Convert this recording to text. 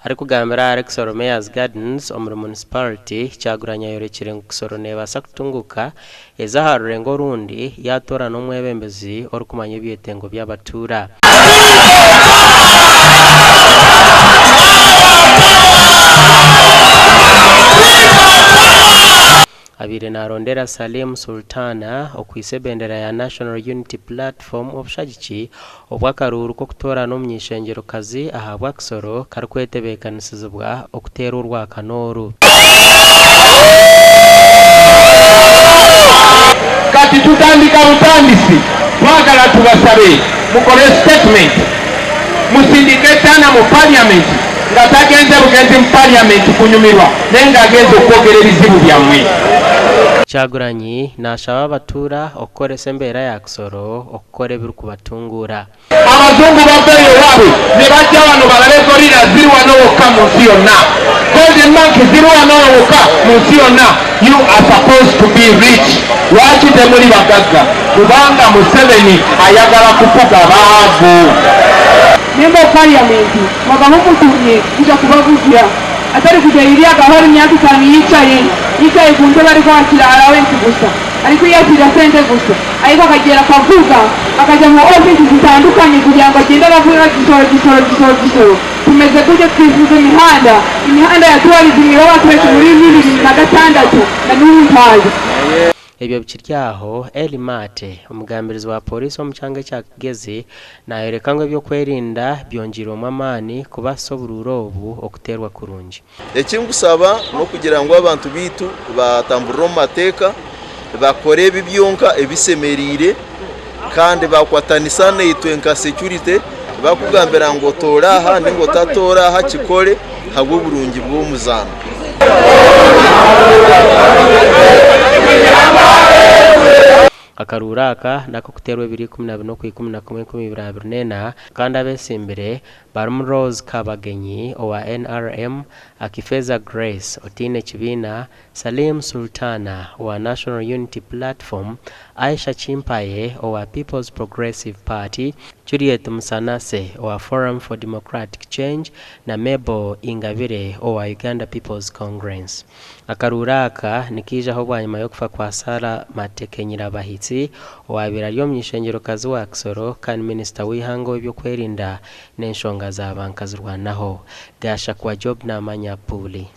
ari kugambira ari Kisoro Mayor's Gardens omuri municipality Kyagulanyi yorekere ngu Kisoro nebasa kutunguka ezaha rurengo rundi yatora n'omwebembezi orukumanya ebyetengo by'abatura. Abire narondera Salim Sultana okwise bendera ya National Unity Platform obushagichi obwakaruru ko kutora n'omnyishengero kazi ahabwa Kisoro karikwetebeekanisibwa okuteera orwakanoru. Kati tutandika butandisi twagala tubasabe mukole statement musindike tana mu parliament nga tagenze bugenzi mu parliament kunyumirwa nenga agenze okwogera ebizibu byammwe. Kyagulanyi nashaba abatura okukoresa embeera ya Kisoro okukora ebiri kubatungura. Abazungu babeeyo waabwe ne bajja wano balabe gorilla ziri wano wokka mu nsi yonna, golden monkey ziri wano wokka mu nsi yonna. You are supposed to be rich. Lwaki temuli bagagga? Kubanga Museveni ayagala kufuga baavu. Member of Parliament mwagaho mutunye kuja kubavugira atari kujya iri agahora imyaka 5 yicaye ku ntebe ariko akirara wensi gusa ariko yakira sente gusa ariko akagera kavuga akajya mu office zitandukanye kugira ngo agende abavuga Kisoro tumeze kujya twifuza imihanda ya tourism y'abaturage muri 2006 na n'ubu. Ebyo bikiryaho Elimate omugambirizi wa polisi omukyanga kya Kigezi nayoreka ngo ebyo kwerinda byonjira omwamaani kubasa obururo obu okuterwa kurungi. Ekingusaba no kugira ngo abantu bitu batambura mu mateeka bakore ebibyonka ebisemerire kandi bakwatanisa n'itwe nka security bakugambira ngo toraha ningo tatoraha kikole habwo burungi bw'omuzano. Akaruraka nako kuterwa 2012 kandi abesimbire barimu Rose Kabagenyi owa NRM, Akifeza Grace Otine Kibina, Salim Sultana owa National Unity Platform, Aisha Chimpaye owa People's Progressive Party, Juliet Musanase owa Forum for Democratic Change na Mebo Ingabire owa Uganda People's Congress. Akaruraka nikija ho bwanyuma yo kufa kwa Sara Matekenyira bahitsi owabira lyo myishengero kazi wa Kisoro kandi Minister w'Ageihangwe byo kwerinda n'Enshonga z'abantu kazirwanaho gasha kwa Job na Manyapuli.